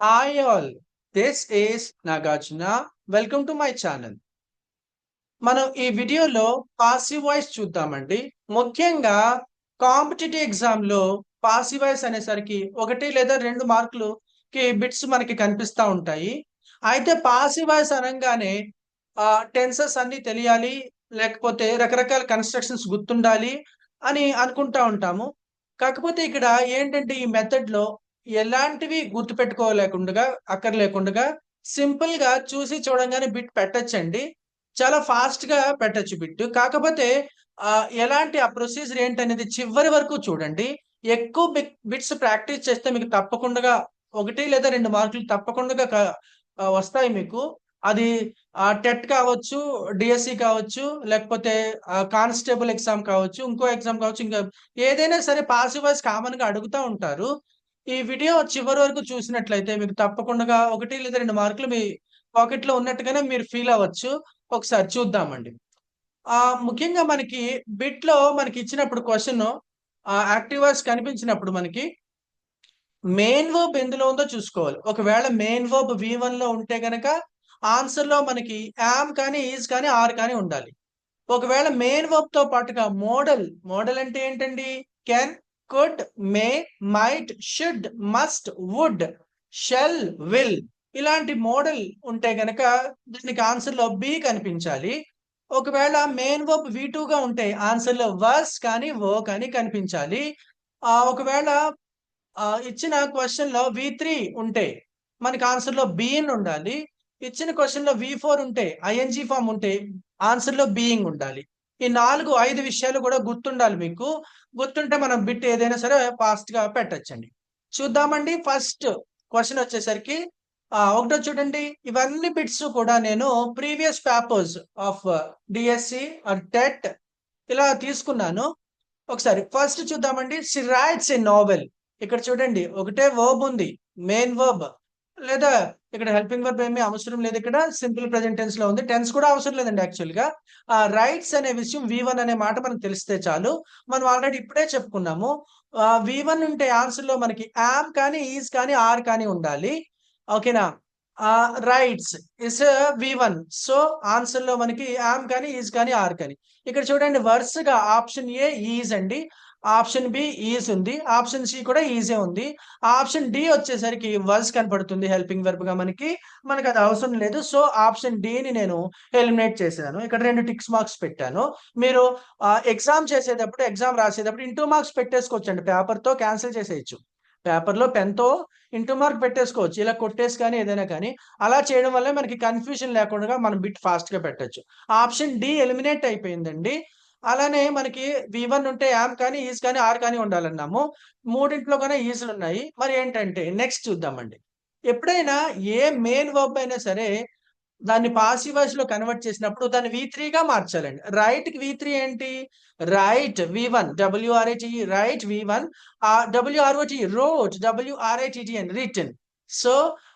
Hi all, this is Nagarjuna. Welcome to my channel. మనం ఈ వీడియోలో పాసివ్ వాయిస్ చూద్దామండి. ముఖ్యంగా కాంపిటీటివ్ ఎగ్జామ్ లో పాసివ్ వాయిస్ అనేసరికి 1 లేదా 2 మార్కులుకి బిట్స్ మనకి కనిపిస్తా ఉంటాయి. అయితే పాసివ్ వాయిస్ అనంగానే టెన్సెస్ అన్ని తెలియాలి, లేకపోతే రకరకాల కన్స్ట్రక్షన్స్ గుర్తుండాలి అని అనుకుంటా ఉంటాము. కాకపోతే ఇక్కడ ఏంటంటే ఈ మెథడ్ లో ఎలాంటివి గుర్తుపెట్టుకోలేకుండా అక్కర్లేకుండా సింపుల్ గా చూసి చూడంగానే బిట్ పెట్టొచ్చండి. చాలా ఫాస్ట్‌గా పెట్టొచ్చు బిట్. కాకపోతే ఎలాంటి ఆ ప్రొసీజర్ ఏంటనేది చివరి వరకు చూడండి. ఎక్కువ బిట్స్ ప్రాక్టీస్ చేస్తే మీకు తప్పకుండగా 1 లేదా 2 మార్కులు తప్పకుండగా వస్తాయి మీకు. అది టెట్ కావచ్చు, డీఎస్సీ కావచ్చు, లేకపోతే కానిస్టేబుల్ ఎగ్జామ్ కావచ్చు, ఇంకో ఎగ్జామ్ కావచ్చు. ఇంకా ఏదైనా సరే పాసివ్ వాయిస్ కామన్‌గా అడుగుతా ఉంటారు. ఈ వీడియో చివరి వరకు చూసినట్లయితే మీకు తప్పకుండగా 1 లేదా 2 మార్కులు మీ పాకెట్‌లో ఉన్నట్టుగానే మీరు ఫీల్ అవ్వచ్చు. ఒకసారి చూద్దామండి. ముఖ్యంగా మనకి బిట్‌లో మనకి ఇచ్చినప్పుడు క్వెషన్ యాక్టివ్ వాయిస్ కనిపించినప్పుడు మనకి మెయిన్ వర్బ్ ఎందులో ఉందో చూసుకోవాలి. ఒకవేళ మెయిన్ వర్బ్ V1లో ఉంటే గనక ఆన్సర్‌లో మనకి యామ్ కానీ, ఈజ్ కానీ, ఆర్ కానీ ఉండాలి. ఒకవేళ మెయిన్ వర్బ్‌తో పాటుగా మోడల్ అంటే ఏంటండి? Can, could, may, might, should, must, would, shall, will ఇలాంటి మోడల్ ఉంటే గనక దీనికి ఆన్సర్‌లో బి కనిపించాలి. ఒకవేళ మెయిన్ వర్బ్ V2గా ఉంటే ఆన్సర్‌లో వాస్ కానీ, కానీ కనిపించాలి. ఒకవేళ ఇచ్చిన క్వెషన్‌లో V3 ఉంటే మనకి ఆన్సర్‌లో బీయింగ్ ఉండాలి. ఇచ్చిన క్వెషన్‌లో V4 ఉంటే ఐఎన్‌జీ ఫార్మ్ ఉంటే ఆన్సర్‌లో బీయింగ్ ఉండాలి. ఈ 4, 5 విషయాలు కూడా గుర్తుండాలి మీకు. గుర్తుంటే మనం బిట్ ఏదైనా సరే ఫాస్ట్‌గా పెట్టొచ్చండి. చూద్దామండి. ఫస్ట్ క్వెషన్ వచ్చేసరికి ఒకటో చూడండి. ఇవన్నీ బిట్స్ కూడా నేను previous papers of DSC or TET ఇలా తీసుకున్నాను. ఒకసారి ఫస్ట్ చూద్దామండి. She writes a novel. ఇక్కడ చూడండి ఒకటే వర్బ్ ఉంది. మెయిన్ వర్బ్ లేదా ఇక్కడ హెల్పింగ్ వర్బ్ ఏమీ అవసరం లేదు. ఇక్కడ సింపుల్ ప్రెజెంట్ టెన్స్ లో ఉంది. టెన్స్ కూడా అవసరం లేదండి యాక్చువల్ గా. రైట్స్ అనే విషయం V1 అనే మాట మనకు తెలిస్తే చాలు. మనం ఆల్రెడీ ఇప్పుడే చెప్పుకున్నాము. V1 ఉంటే ఆన్సర్ లో మనకి యామ్ కానీ, ఈజ్ కానీ, ఆర్ కానీ ఉండాలి. ఓకేనా? Rights is V1. So answer లో మనకి యామ్ కానీ, ఈజ్ కానీ, ఆర్ కానీ. ఇక్కడ చూడండి వరుసగా ఆప్షన్ ఏ ఈజ్ అండి. ఆప్షన్ బి ఈజ్ ఉంది. ఆప్షన్ సి కూడా ఈజే ఉంది. ఆప్షన్ డి వచ్చేసరికి వర్స్ కనపడుతుంది హెల్పింగ్ వెర్బ్ గా మనకి. మనకి అది అవసరం లేదు. సో ఆప్షన్ డి ని నేను ఎలిమినేట్ చేశాను. ఇక్కడ 2 టిక్స్ మార్క్స్ పెట్టాను. మీరు ఎగ్జామ్ చేసేటప్పుడు, ఎగ్జామ్ రాసేటప్పుడు ఇంటూ మార్క్స్ పెట్టేసుకోవచ్చండి. పేపర్ తో క్యాన్సిల్ చేసేయచ్చు. పేపర్‌లో పెన్‌తో ఇంటూ మార్క్ పెట్టేసుకోవచ్చు. ఇలా కొట్టేసి కానీ ఏదైనా కానీ. అలా చేయడం వల్ల మనకి కన్‌ఫ్యూజన్ లేకుండా మనం బిట్ ఫాస్ట్‌గా పెట్టొచ్చు. ఆప్షన్ డి ఎలిమినేట్ అయిపోయిందండి. అలానే మనకి V1 ఉంటే యామ్ కానీ, ఈజ్ కానీ, ఆర్ కానీ ఉండాలన్నాము. మూడింట్లో కూడా ఈజ్‌లున్నాయి. మరి ఏంటంటే నెక్స్ట్ చూద్దామండి. ఎప్పుడైనా ఏ మెయిన్ వర్బ్ అయినా సరే దాన్ని పాసివ్ వాయిస్‌లో కన్వర్ట్ చేసినప్పుడు దాన్ని V3గా మార్చాలండి. రైట్‌కి V3 ఏంటి? Write V1 WRITE write V1 WROT wrote WRITTN written. So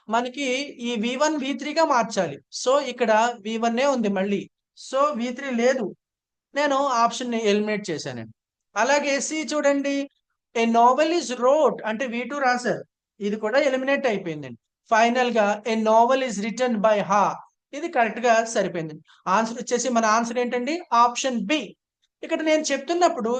మనకి ఈ V1 V3గా మార్చాలి. సో ఇక్కడ V1 ఉంది మళ్ళీ. సో V3 లేదు. నేను ఆప్షన్‌ని ఎలిమినేట్ చేశానండి. అలాగే సి చూడండి. ఏ నోవెల్ ఈస్ రోట్ అంటే V2 రాసారు. ఇది కూడా ఎలిమినేట్ అయిపోయిందండి. ఫైనల్‌గా a novel is written by ఇది కరెక్ట్‌గా సరిపోయింది. ఆన్సర్ వచ్చేసి మన ఆన్సర్ ఏంటండి? Option B. ఇక్కడ నేను చెప్తున్నప్పుడు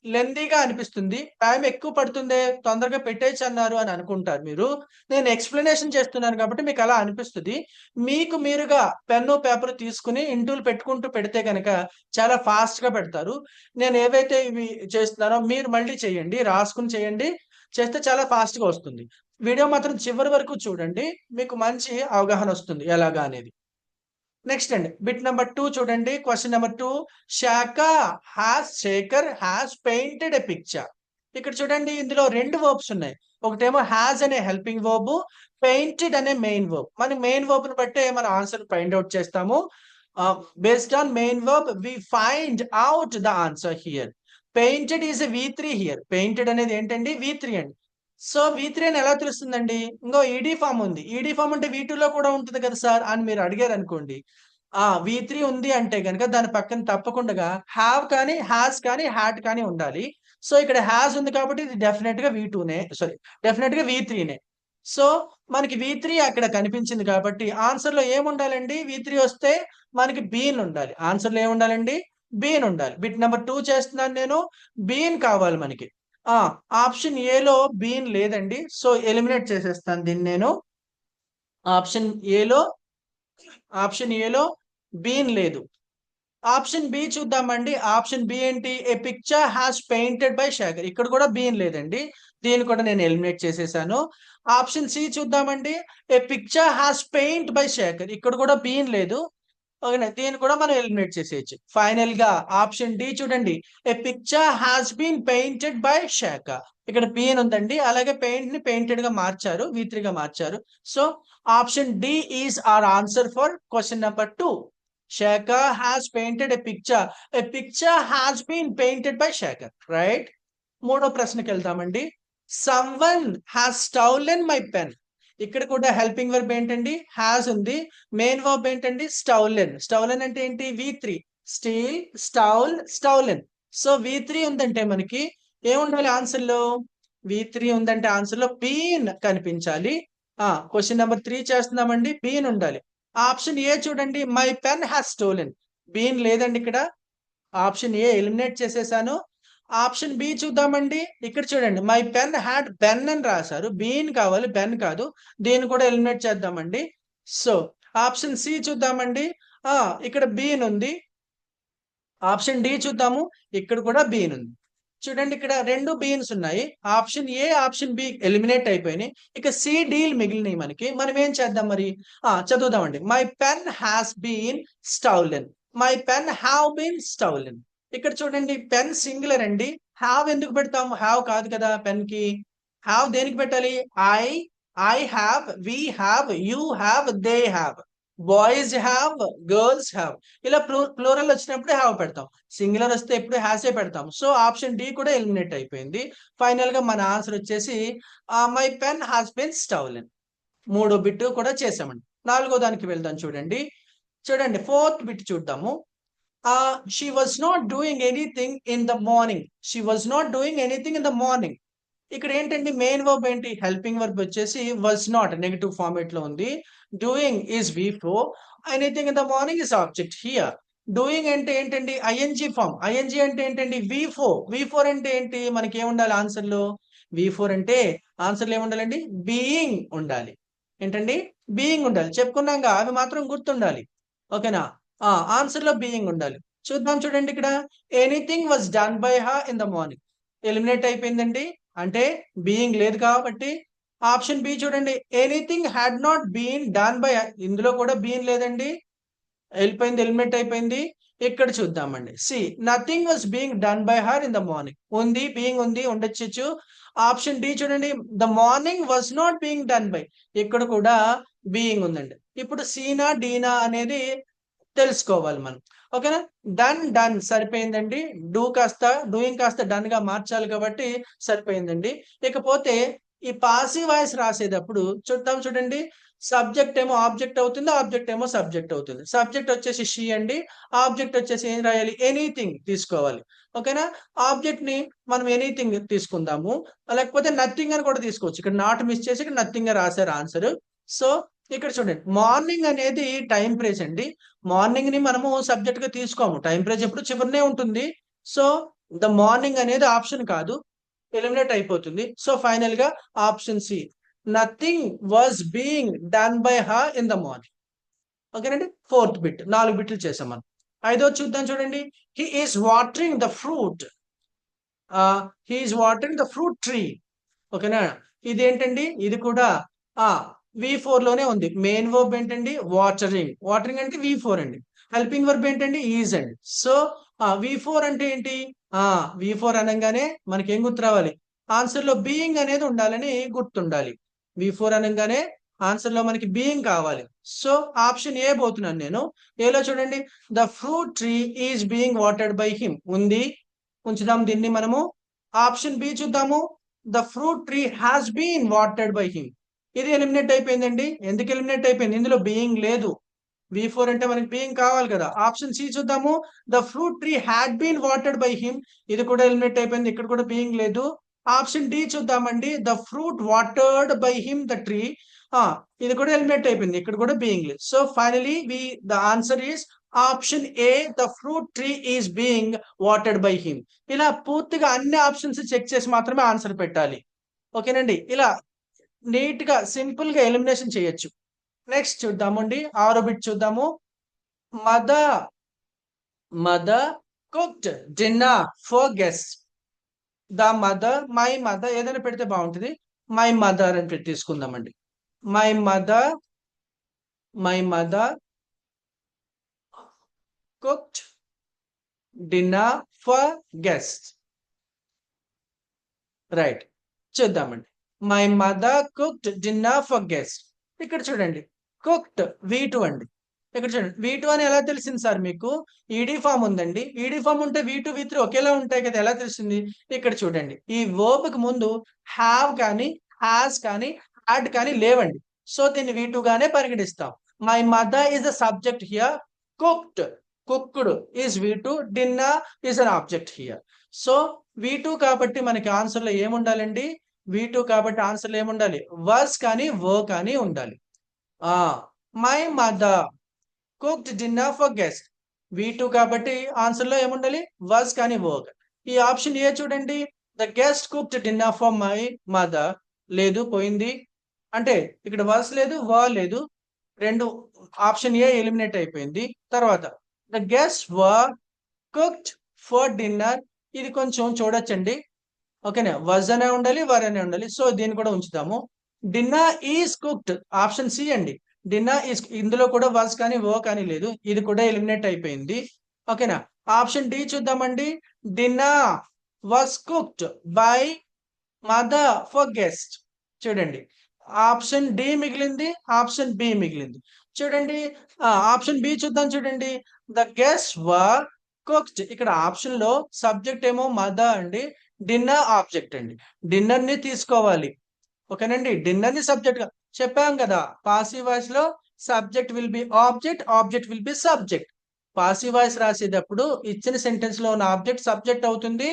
లెంథీగా అనిపిస్తుంది. టైం ఎక్కువ పడుతుందే, తొందరగా పెట్టేయచ్చన్నారు అని అనుకుంటారు మీరు. నేను ఎక్స్‌ప్లనేషన్ చేస్తున్నాను కాబట్టి మీకు అలా అనిపిస్తది. మీకు మీరుగా పెన్ను, పేపర్ తీసుకొని ఇంటూలు పెట్టుకుంటూ పెడితే గనక చాలా ఫాస్ట్‌గా పెడతారు. నేను ఏవైతే ఇవి చేస్తున్నానో మీరు మళ్ళీ చేయండి. రాసుకొని చేయండి. చేస్తే చాలా ఫాస్ట్‌గా వస్తుంది. వీడియో మాత్రం చివరి వరకు చూడండి. మీకు మంచి అవగాహన వస్తుంది ఎలాగా అనేది. నెక్స్ట్ అండి. బిట్ నంబర్ 2 చూడండి. Question number 2 Shekhar has painted a picture. ఇక్కడ చూడండి ఇందులో 2 వర్బ్స్ ఉన్నాయి. ఒకటేమో హాస్ అనే హెల్పింగ్ వర్బ్, పెయింటెడ్ అనే మెయిన్ వర్బ్. మనం మెయిన్ వర్బ్‌ని బట్టే మన ఆన్సర్ ఫైండ్ ఔట్ చేస్తాము. Based on main verb we find out the answer here. Painted is a V3 here. Painted అనేది ఏంటండి? V3 అండి. సో V3 అని ఎలా తెలుస్తుందండి? ఇంగో ఈడీ ఫార్మ్ ఉంది. ఈడీ ఫార్మ్ అంటే V2లో కూడా ఉంటది కదా సార్ అని మీరు అడిగారనుకోండి. V3 ఉంది అంటే గనక దాని పక్కన తప్పకుండగా హావ్ కానీ, హాస్ కానీ, హాడ్ కానీ ఉండాలి. సో ఇక్కడ హాస్ ఉంది కాబట్టి ఇది డెఫినిట్‌గా V2నే. సారీ, డెఫినిట్‌గా V3నే. సో మనకి V3 అక్కడ కనిపించింది కాబట్టి ఆన్సర్ లో ఏముండాలండి? V3 వస్తే మనకి బీన్ ఉండాలి. ఆన్సర్ లో ఏముండాలండి? బీన్ ఉండాలి. బిట్ నెంబర్ 2 చేస్తున్నాను నేను. బీన్ కావాలి మనకి. ఆప్షన్ ఏలో బీన్ లేదండి. సో ఎలిమినేట్ చేసేస్తాను దీన్ని నేను. ఆప్షన్ ఏలో ఆప్షన్ ఏలో బీన్ లేదు. ఆప్షన్ బి చూద్దామండి. ఆప్షన్ బి ఏంటి? A picture has painted by Shekhar. ఇక్కడ కూడా బీన్ లేదండి. దీన్ని కూడా నేను ఎలిమినేట్ చేసేసాను. ఆప్షన్ సి చూద్దామండి. A picture has paint by Shekhar. ఇక్కడ కూడా బీన్ లేదు. ఓకేనా, దీన్ని కూడా మనం ఎలిమినేట్ చేసేయచ్చు. ఫైనల్ గా ఆప్షన్ డి చూడండి. A picture has been painted by Shekhar. ఇక్కడ బీన్ ఉందండి. అలాగే పెయింట్ ని పెయింటెడ్ గా మార్చారు, V3 గా మార్చారు. So option D is our answer for question number 2. Shekhar has painted a picture. A picture has been painted by Shekhar, right? మూడో ప్రశ్నకి వెళ్తామండి. Someone has stolen my pen. ఇక్కడ కూడా హెల్పింగ్ వర్బ్ ఏంటండి? హ్యాస్ ఉంది. Main verb ఏంటండి? స్టౌలెన్. స్టౌలెన్ అంటే ఏంటి? V3. స్టీల్, స్టౌల్, స్టౌలెన్. సో V3 ఉందంటే మనకి ఏముండాలి ఆన్సర్ లో? V3 ఉందంటే ఆన్సర్ లో బీన్ కనిపించాలి. క్వశ్చన్ నెంబర్ 3 చేస్తున్నామండి. బీన్ ఉండాలి. ఆప్షన్ ఏ చూడండి. My pen has stolen. Been లేదండి ఇక్కడ. ఆప్షన్ ఏ ఎలిమినేట్ చేసేసాను. ఆప్షన్ బి చూద్దామండి. ఇక్కడ చూడండి. మై పెన్ హ్యాడ్ బెన్ అని రాశారు. బీన్ కావాలి, బెన్ కాదు. దీన్ని కూడా ఎలిమినేట్ చేద్దామండి. సో ఆప్షన్ సి చూద్దామండి. ఇక్కడ బీన్ ఉంది. ఆప్షన్ డి చూద్దాము. ఇక్కడ కూడా బీన్ ఉంది. చూడండి, ఇక్కడ రెండు బీన్స్ ఉన్నాయి. Option A, option B eliminate అయిపోయినాయి. ఇక సి, డీల్ మిగిలినాయి మనకి. మనం ఏం చేద్దాం మరి? చదువుదామండి. My pen has been stolen. My pen have been stolen. ఇక్కడ చూడండి, పెన్ సింగులర్ అండి. హ్యావ్ ఎందుకు పెడతాము? హ్యావ్ కాదు కదా పెన్ కి. హ్యావ్ దేనికి పెట్టాలి? I have, we have, you have, they have, boys have, girls have. ఇలా ప్లూరల్ వచ్చినప్పుడు హ్యావ్ పెడతాం. సింగులర్ వస్తే ఎప్పుడు హ్యాసే పెడతాం. సో ఆప్షన్ డి కూడా ఎలిమినేట్ అయిపోయింది. ఫైనల్ గా మన ఆన్సర్ వచ్చేసి my pen has been stolen. మూడో బిట్ కూడా చేసామండి. నాలుగో దానికి వెళ్దాం. చూడండి చూడండి ఫోర్త్ బిట్ చూద్దాము. She was not doing anything in the morning. She was not doing anything in the morning. ఇక్కడ ఏంటండి? మెయిన్ వర్బ్ ఏంటి? హెల్పింగ్ వర్బ్ వచ్చేసి వాజ్ నాట్ నెగటివ్ ఫార్మేట్ లో ఉంది. Doing is V4. Anything in the morning is object here. Doing అంటే ఏంటండి? ING form. ING అంటే ఏంటండి? V4. V4 అంటే ఏంటి? మనకి ఏముండాలి ఆన్సర్ లో? V4 అంటే ఆన్సర్ లో ఏముండాలండి? బీయింగ్ ఉండాలి. ఏంటండి? బీయింగ్ ఉండాలి. చెప్పుకున్నాగా, అవి మాత్రం గుర్తుండాలి. ఓకేనా? ఆన్సర్ లో బీయింగ్ ఉండాలి. చూద్దాం. చూడండి ఇక్కడ anything was done by her in the morning. Eliminate అయిపోయిందండి. అంటే బీయింగ్ లేదు కాబట్టి ఆప్షన్ బి చూడండి. Anything had not been done by. ఇందులో కూడా బీన్ లేదండి. వెళ్ళిపోయింది, ఎలిమినేట్ అయిపోయింది. ఇక్కడ చూద్దామండి. C, nothing was being done by her in the morning. ఉంది, బీయింగ్ ఉంది, ఉండొచ్చు. ఆప్షన్ డి చూడండి. The morning was not being done by. ఇక్కడ కూడా బీయింగ్ ఉందండి. ఇప్పుడు సీనా, డీనా అనేది తెలుసుకోవాలి మనం. ఓకేనా? డన్ డన్ సరిపోయిందండి. డూయింగ్ కాస్త డన్ గా మార్చాలి కాబట్టి సరిపోయిందండి. ఇకపోతే ఈ పాసివ్ వాయిస్ రాసేటప్పుడు చూద్దాం. చూడండి, సబ్జెక్ట్ ఏమో ఆబ్జెక్ట్ అవుతుంది, ఆబ్జెక్ట్ ఏమో సబ్జెక్ట్ అవుతుంది. సబ్జెక్ట్ వచ్చేసి షీ అండి. ఆబ్జెక్ట్ వచ్చేసి ఏం రాయాలి? ఎనీథింగ్ తీసుకోవాలి. ఓకేనా? ఆబ్జెక్ట్ ని మనం ఎనీథింగ్ తీసుకుందాము, లేకపోతే నథింగ్ అని కూడా తీసుకోవచ్చు. ఇక్కడ నాట్ మిస్ చేసి ఇక్కడ నథింగ్ రాశారు ఆన్సర్. సో ఇక్కడ చూడండి, మార్నింగ్ అనేది టైం ప్రేజ్ అండి. మార్నింగ్ ని మనము సబ్జెక్ట్ గా తీసుకోము. టైం ప్రేజ్ ఎప్పుడు చివరినే ఉంటుంది. సో ద మార్నింగ్ అనేది ఆప్షన్ కాదు, ఎలిమినేట్ అయిపోతుంది. సో ఫైనల్ గా option C, nothing was being done by her in the morning. ఓకేనండి? Fourth bit. 4 బిట్లు చేసాం మనం. ఐదో చూద్దాం. చూడండి, he is watering the fruit. He is watering the fruit tree. ఓకేనా? ఇదేంటండి? ఇది కూడా V4 లోనే ఉంది. మెయిన్ వర్బ్ ఏంటండి? వాటరింగ్. వాటరింగ్ అంటే V4 అండి. హెల్పింగ్ వర్బ్ ఏంటండి? ఈజ్ అండి. సో V4 అంటే ఏంటి? V4 అనగానే మనకి ఏం గుర్తు రావాలి? ఆన్సర్ లో బీయింగ్ అనేది ఉండాలని గుర్తుండాలి. V4 అనగానే ఆన్సర్ లో మనకి బీయింగ్ కావాలి. సో ఆప్షన్ ఏ పోతున్నాను నేను. ఏలో చూడండి, the fruit tree is being watered by him ఉంది. ఉంచుదాం దీన్ని మనము. ఆప్షన్ బి చూద్దాము. The fruit tree has been watered by him. ఇది ఎలిమినేట్ అయిపోయిందండి. ఎందుకు ఎలిమినేట్ అయిపోయింది? ఇందులో బీయింగ్ లేదు. V4 అంటే మనకి బీయింగ్ కావాలి కదా. ఆప్షన్ సి చూద్దాము. The fruit tree had been watered by him. ఇది కూడా ఎలిమినేట్ అయిపోయింది. ఇక్కడ కూడా బీయింగ్ లేదు. ఆప్షన్ డి చూద్దామండి. The fruit watered by him the tree. ఇది కూడా ఎలిమినేట్ అయిపోయింది. ఇక్కడ కూడా బీయింగ్ లేదు. So finally the answer is option A, the fruit tree is being watered by him. ఇలా పూర్తిగా అన్ని ఆప్షన్స్ చెక్ చేసి మాత్రమే ఆన్సర్ పెట్టాలి. ఓకేనండి. ఇలా నీట్ గా సింపుల్ గా ఎలిమినేషన్ చేయొచ్చు. నెక్స్ట్ చూద్దామండి. 6వ బిట్ చూద్దాము. Mother mother cooked dinner for guest. The mother, my mother ఏదైనా పెడితే బాగుంటుంది. మై మదర్ అని పెట్టి తీసుకుందామండి. My mother cooked dinner for guest. Right. చూద్దామండి. My mother cooked dinner for guest. ఇక్కడ చూడండి, కుక్డ్ V2 అండి. ఇక్కడ చూడండి, V2 అని ఎలా తెలిసింది సార్ మీకు? ఈడీ ఫామ్ ఉందండి. ఈడీ ఫామ్ ఉంటే V2 V3 ఒకేలా ఉంటాయి కదా, ఎలా తెలిసింది? ఇక్కడ చూడండి, ఈ వర్బ్ కి ముందు హ్యావ్ కానీ హ్యాస్ కానీ హ్యాడ్ కానీ లేవండి. సో దీన్ని V2 గానే పరిగణిస్తాం. My mother is the subject here. Cooked is V2. Dinner is an object here. So V2 కాబట్టి మనకి ఆన్సర్ లో ఏముండాలండి? V2 కాబట్టి ఆన్సర్ లో ఏముండాలి? వర్స్ కానీ వర్ కానీ ఉండాలి. My mother cooked dinner for guest. V2 కాబట్టి ఆన్సర్ లో ఏముండాలి? వర్స్ కానీ వర్క్. ఈ ఆప్షన్ ఏ చూడండి, the guest cooked dinner for my mother. లేదు, పోయింది. అంటే ఇక్కడ వర్స్ లేదు, వర్ లేదు. రెండు ఆప్షన్ ఏ ఎలిమినేట్ అయిపోయింది. తర్వాత the guest were cooked for dinner. ఇది కొంచెం చూడొచ్చండి. ఓకేనా, వర్స్ అనే ఉండాలి, వర్ అనే ఉండాలి. సో దీన్ని కూడా ఉంచుతాము. Dinner is cooked, option C అండి. డిన్నర్ ఈజ్, ఇందులో కూడా వర్స్ కానీ వర్ కానీ లేదు. ఇది కూడా ఎలిమినేట్ అయిపోయింది. ఓకేనా. ఆప్షన్ డి చూద్దామండి. Dinner was cooked by mother for guest. చూడండి, ఆప్షన్ డి మిగిలింది, ఆప్షన్ బి మిగిలింది. చూడండి, ఆప్షన్ బి చూద్దాం. చూడండి, ద గెస్ట్ వర్ కుక్డ్. ఇక్కడ ఆప్షన్ లో సబ్జెక్ట్ ఏమో మదర్ అండి, డిన్నర్ ఆబ్జెక్ట్ అండి. డిన్నర్ ని తీసుకోవాలి. ఓకేనండి, డిన్నర్ ని సబ్జెక్ట్ గా చెప్పాం కదా. పాసివ్ వాయిస్ లో subject will be object, object will be subject. Passive voice రాసేటప్పుడు ఇచ్చిన సెంటెన్స్ లో ఉన్న ఆబ్జెక్ట్ సబ్జెక్ట్ అవుతుంది,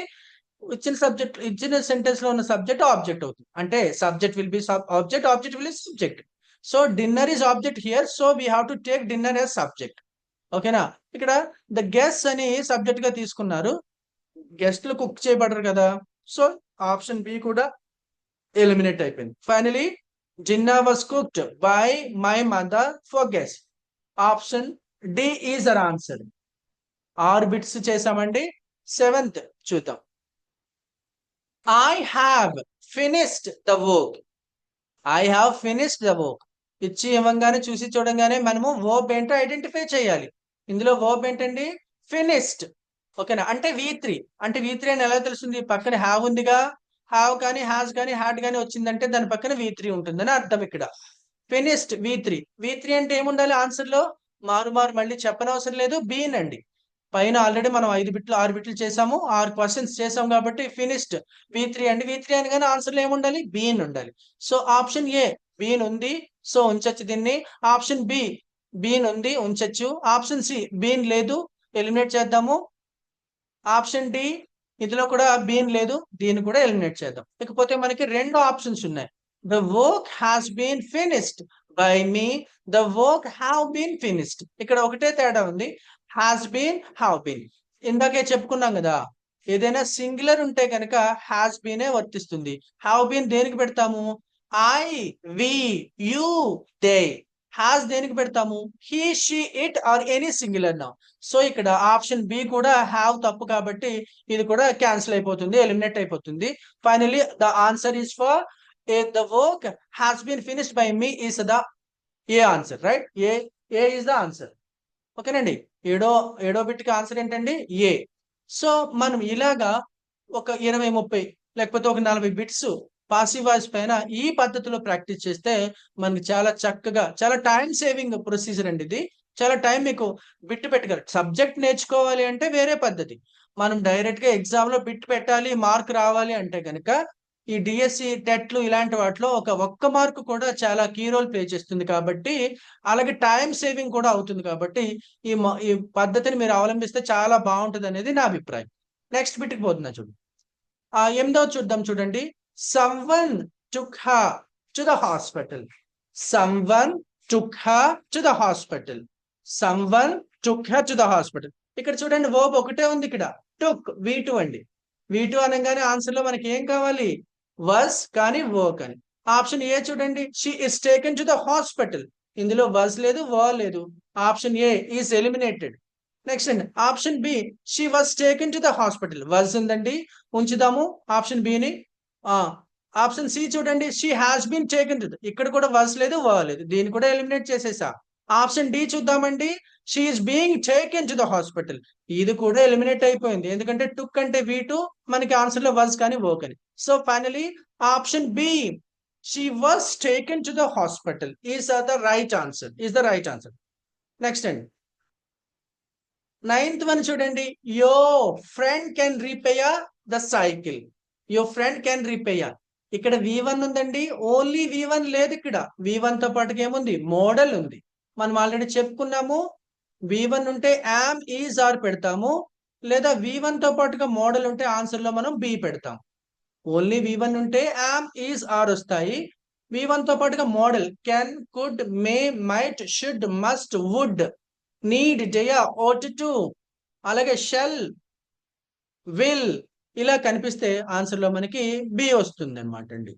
ఇచ్చిన సెంటెన్స్ లో ఉన్న సబ్జెక్ట్ ఆబ్జెక్ట్ అవుతుంది. అంటే subject will be object, object will be subject. So dinner is object here. So we have to take dinner as subject. ఓకేనా. ఇక్కడ ద గెస్ట్ అని సబ్జెక్ట్ గా తీసుకున్నారు. గెస్ట్లు కుక్ చేయబడరు కదా. సో ఆప్షన్ బి కూడా ఎలిమినేట్ అయిపోయింది. Finally dinner was cooked by my mother for guest. Option D is our answer. 6 bits చేసామండి. 7th చూద్దాం. I have finished the work. I have finished the work. ఇచ్చి ఇవ్వగానే చూసి చూడంగానే మనము వర్బ్ ఏంటో ఐడెంటిఫై చేయాలి. ఇందులో వర్బ్ ఏంటండి? ఫినిష్డ్. ఓకేనా. అంటే V3. అంటే V3 అని ఎలా తెలుస్తుంది? పక్కన హ్యావ్ ఉందిగా. హ్యావ్ కానీ హ్యాస్ కానీ హ్యాడ్ కానీ వచ్చిందంటే దాని పక్కన V3 ఉంటుందని అర్థం. ఇక్కడ ఫినిష్డ్ V3 అంటే ఏముండాలి ఆన్సర్ లో? మారు మళ్ళీ చెప్పనవసరం లేదు, బీన్ అండి. పైన ఆల్రెడీ మనం 6 బిట్లు చేసాము, 6 క్వశ్చన్స్ చేసాం కాబట్టి ఫినిష్డ్ V3 అండి. V3 అని కానీ ఆన్సర్ లో ఏముండాలి? బీన్ ఉండాలి. సో ఆప్షన్ ఏ బీన్ ఉంది, సో ఉంచొచ్చు దీన్ని. ఆప్షన్ బి బీన్ ఉంది, ఉంచొచ్చు. ఆప్షన్ సి బీన్ లేదు, ఎలిమినేట్ చేద్దాము. ఆప్షన్ డి ఇందులో కూడా బీన్ లేదు, దీన్ని కూడా ఎలిమినేట్ చేద్దాం. ఇకపోతే మనకి 2 ఆప్షన్స్ ఉన్నాయి. The work has been finished by me, the work have been finished. ఇక్కడ ఒకటే తేడా ఉంది, హ్యాస్ బీన్, హ్యావ్ బీన్. ఇందాకే చెప్పుకున్నాం కదా, ఏదైనా సింగులర్ ఉంటే కనుక హ్యాస్ బీనే వర్తిస్తుంది. హ్యావ్ బీన్ దేనికి పెడతాము? I, we, you, they. Has దేనికి పెడతాము? He, she, it or any singular noun. So ఇక్కడ ఆప్షన్ బి కూడా హ్యావ్ తప్పు కాబట్టి ఇది కూడా క్యాన్సిల్ అయిపోతుంది, ఎలిమినేట్ అయిపోతుంది. Finally the answer is for the work has been finished by me is the A answer. Right, A is the answer. ఓకేనండి. ఏడో బిట్కి ఆన్సర్ ఏంటండి? ఏ. సో మనం ఇలాగా ఒక 20-30 లేకపోతే ఒక 40 బిట్స్ పాసివ్ వాయిస్ పైన ఈ పద్ధతిలో ప్రాక్టీస్ చేస్తే మనకి చాలా చక్కగా, చాలా టైం సేవింగ్ ప్రొసీజర్ అండి ఇది. చాలా టైం మీకు బిట్ పెట్టగలరు. సబ్జెక్ట్ నేర్చుకోవాలి అంటే వేరే పద్ధతి. మనం డైరెక్ట్ గా ఎగ్జామ్ లో బిట్ పెట్టాలి, మార్క్ రావాలి అంటే కనుక ఈ డిఎస్సి టెట్లు ఇలాంటి వాటిలో ఒక్క మార్క్ కూడా చాలా కీ రోల్ ప్లే చేస్తుంది కాబట్టి, అలాగే టైం సేవింగ్ కూడా అవుతుంది కాబట్టి ఈ పద్ధతిని మీరు అవలంబిస్తే చాలా బాగుంటుంది అనేది నా అభిప్రాయం. నెక్స్ట్ బిట్కి పోతున్నా చూడు. ఎనిమిదవ చూద్దాం చూడండి. Someone took her to the hospital. Someone took her to the hospital. Someone took her to the hospital. ఇక్కడ చూడండి వర్బ్ ఒకటే ఉంది ఇక్కడ, టుక్ V2 అండి. V2 అనగానే ఆన్సర్ లో మనకి ఏం కావాలి, was కానీ వర్క్ అని. ఆప్షన్ ఏ చూడండి, she is taken to the hospital. ఇందులో was లేదు, వర్ లేదు. Option A is eliminated. Next అండి option B, she was taken to the hospital. was ఉందండి, ఉంచుదాము ఆప్షన్ బిని. ఆప్షన్ సి చూడండి, she has been taken to. ఇక్కడ కూడా was లేదు, వర్ లేదు, దీన్ని కూడా ఎలిమినేట్ చేసేసా. ఆప్షన్ డి చూద్దామండి, she is being taken to the hospital. ఇది కూడా ఎలిమినేట్ అయిపోయింది, ఎందుకంటే టుక్ అంటే V2, మనకి ఆన్సర్ లో was కానీ వర్క్ అని. So finally option B, she was taken to the hospital is the right answer, is the right answer. Next అండి 9th వన్ చూడండి, your friend can repair the cycle. Your friend can repair. ఇక్కడ V1 ఉందండి, only V1 లేదు ఇక్కడ. V1 తో పాటుగా ఏముంది, model ఉంది. మనం ఆల్రెడీ చెప్పుకున్నాము, V1 ఉంటే am, is, are పెడతాము, లేదా V1 తో పాటుగా మోడల్ ఉంటే ఆన్సర్ లో మనం B పెడతాం. ఓన్లీ V1 ఉంటే am, is, are వస్తాయి. V1 తో పాటుగా model can, could, may, might, should, must, would, need, dare, ought to, అలాగే షెల్, విల్ ఇలా కనిపిస్తే ఆన్సర్ లో మనకి బి వస్తుంది అనమాట అండి.